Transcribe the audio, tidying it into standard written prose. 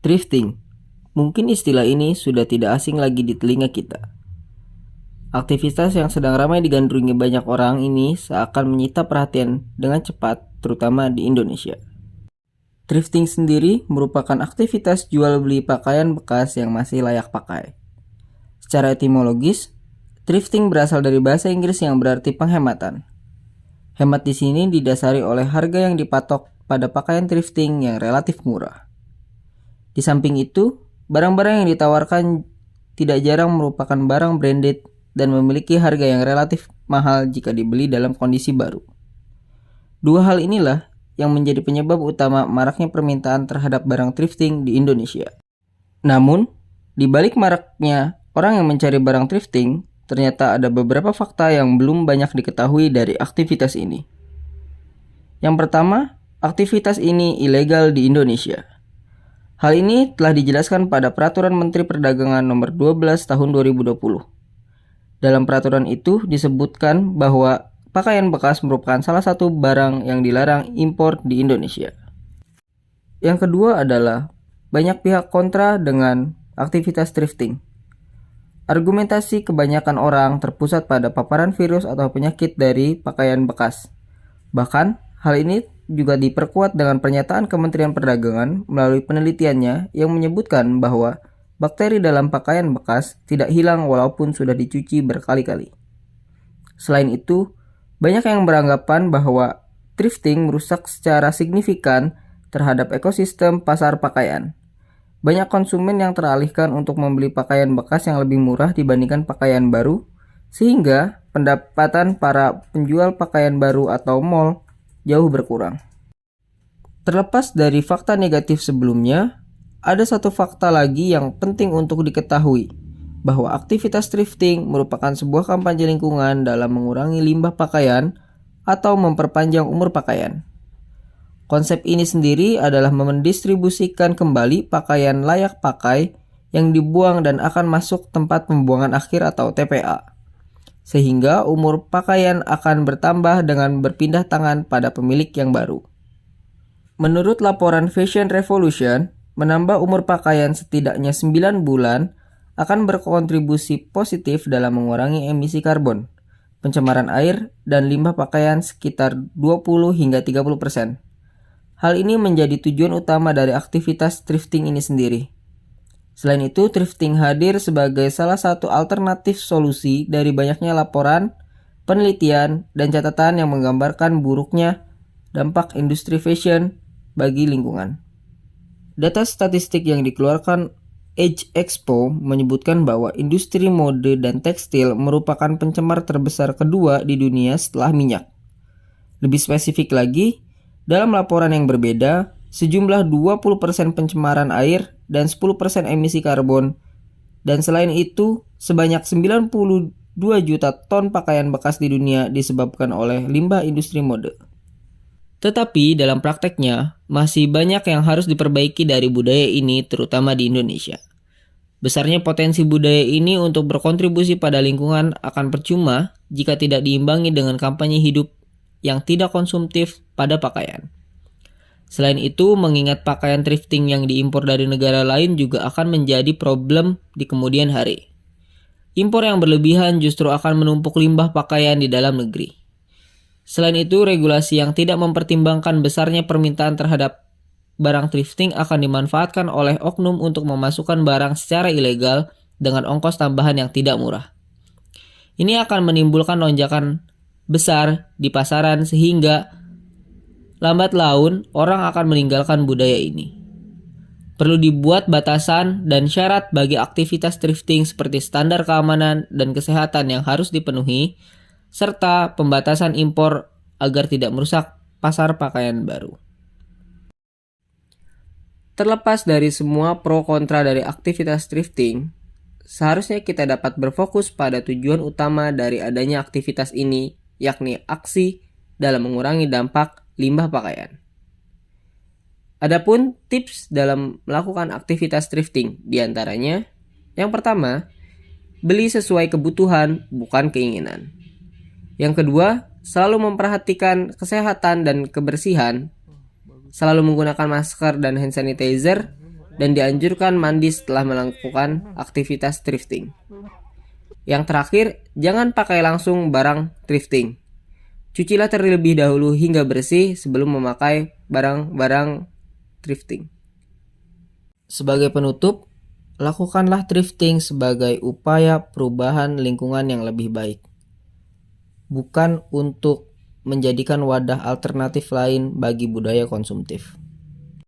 Thrifting. Mungkin istilah ini sudah tidak asing lagi di telinga kita. Aktivitas yang sedang ramai digandrungi banyak orang ini seakan menyita perhatian dengan cepat, terutama di Indonesia. Thrifting sendiri merupakan aktivitas jual beli pakaian bekas yang masih layak pakai. Secara etimologis, thrifting berasal dari bahasa Inggris yang berarti penghematan. Hemat di sini didasari oleh harga yang dipatok pada pakaian thrifting yang relatif murah. Di samping itu, barang-barang yang ditawarkan tidak jarang merupakan barang branded dan memiliki harga yang relatif mahal jika dibeli dalam kondisi baru. Dua hal inilah yang menjadi penyebab utama maraknya permintaan terhadap barang thrifting di Indonesia. Namun, di balik maraknya orang yang mencari barang thrifting, ternyata ada beberapa fakta yang belum banyak diketahui dari aktivitas ini. Yang pertama, aktivitas ini ilegal di Indonesia. Hal ini telah dijelaskan pada Peraturan Menteri Perdagangan Nomor 12 Tahun 2020. Dalam peraturan itu disebutkan bahwa pakaian bekas merupakan salah satu barang yang dilarang impor di Indonesia. Yang kedua adalah banyak pihak kontra dengan aktivitas thrifting. Argumentasi kebanyakan orang terpusat pada paparan virus atau penyakit dari pakaian bekas. Bahkan, hal ini juga diperkuat dengan pernyataan Kementerian Perdagangan melalui penelitiannya yang menyebutkan bahwa bakteri dalam pakaian bekas tidak hilang walaupun sudah dicuci berkali-kali. Selain itu, banyak yang beranggapan bahwa thrifting merusak secara signifikan terhadap ekosistem pasar pakaian. Banyak konsumen yang teralihkan untuk membeli pakaian bekas yang lebih murah dibandingkan pakaian baru, sehingga pendapatan para penjual pakaian baru atau mall jauh berkurang. Terlepas dari fakta negatif sebelumnya, ada satu fakta lagi yang penting untuk diketahui, bahwa aktivitas thrifting merupakan sebuah kampanye lingkungan dalam mengurangi limbah pakaian atau memperpanjang umur pakaian. Konsep ini sendiri adalah mendistribusikan kembali pakaian layak pakai yang dibuang dan akan masuk tempat pembuangan akhir atau TPA. Sehingga umur pakaian akan bertambah dengan berpindah tangan pada pemilik yang baru. Menurut laporan Fashion Revolution, menambah umur pakaian setidaknya 9 bulan akan berkontribusi positif dalam mengurangi emisi karbon, pencemaran air, dan limbah pakaian sekitar 20 hingga 30%. Hal ini menjadi tujuan utama dari aktivitas thrifting ini sendiri. Selain itu, thrifting hadir sebagai salah satu alternatif solusi dari banyaknya laporan, penelitian, dan catatan yang menggambarkan buruknya dampak industri fashion bagi lingkungan. Data statistik yang dikeluarkan Age Expo menyebutkan bahwa industri mode dan tekstil merupakan pencemar terbesar kedua di dunia setelah minyak. Lebih spesifik lagi, dalam laporan yang berbeda, sejumlah 20% pencemaran air dan 10% emisi karbon, dan selain itu, sebanyak 92 juta ton pakaian bekas di dunia disebabkan oleh limbah industri mode. Tetapi dalam prakteknya, masih banyak yang harus diperbaiki dari budaya ini terutama di Indonesia. Besarnya potensi budaya ini untuk berkontribusi pada lingkungan akan percuma jika tidak diimbangi dengan kampanye hidup yang tidak konsumtif pada pakaian. Selain itu, mengingat pakaian thrifting yang diimpor dari negara lain juga akan menjadi problem di kemudian hari. Impor yang berlebihan justru akan menumpuk limbah pakaian di dalam negeri. Selain itu, regulasi yang tidak mempertimbangkan besarnya permintaan terhadap barang thrifting akan dimanfaatkan oleh oknum untuk memasukkan barang secara ilegal dengan ongkos tambahan yang tidak murah. Ini akan menimbulkan lonjakan besar di pasaran sehingga lambat laun orang akan meninggalkan budaya ini. Perlu dibuat batasan dan syarat bagi aktivitas thrifting seperti standar keamanan dan kesehatan yang harus dipenuhi, serta pembatasan impor agar tidak merusak pasar pakaian baru. Terlepas dari semua pro kontra dari aktivitas thrifting, seharusnya kita dapat berfokus pada tujuan utama dari adanya aktivitas ini, yakni aksi dalam mengurangi dampak limbah pakaian. Adapun tips dalam melakukan aktivitas thrifting diantaranya, yang pertama, beli sesuai kebutuhan bukan keinginan. Yang kedua, selalu memperhatikan kesehatan dan kebersihan, selalu menggunakan masker dan hand sanitizer, dan dianjurkan mandi setelah melakukan aktivitas thrifting. Yang terakhir, jangan pakai langsung barang thrifting. Cucilah terlebih dahulu hingga bersih sebelum memakai barang-barang thrifting. Sebagai penutup, lakukanlah thrifting sebagai upaya perubahan lingkungan yang lebih baik, bukan untuk menjadikan wadah alternatif lain bagi budaya konsumtif.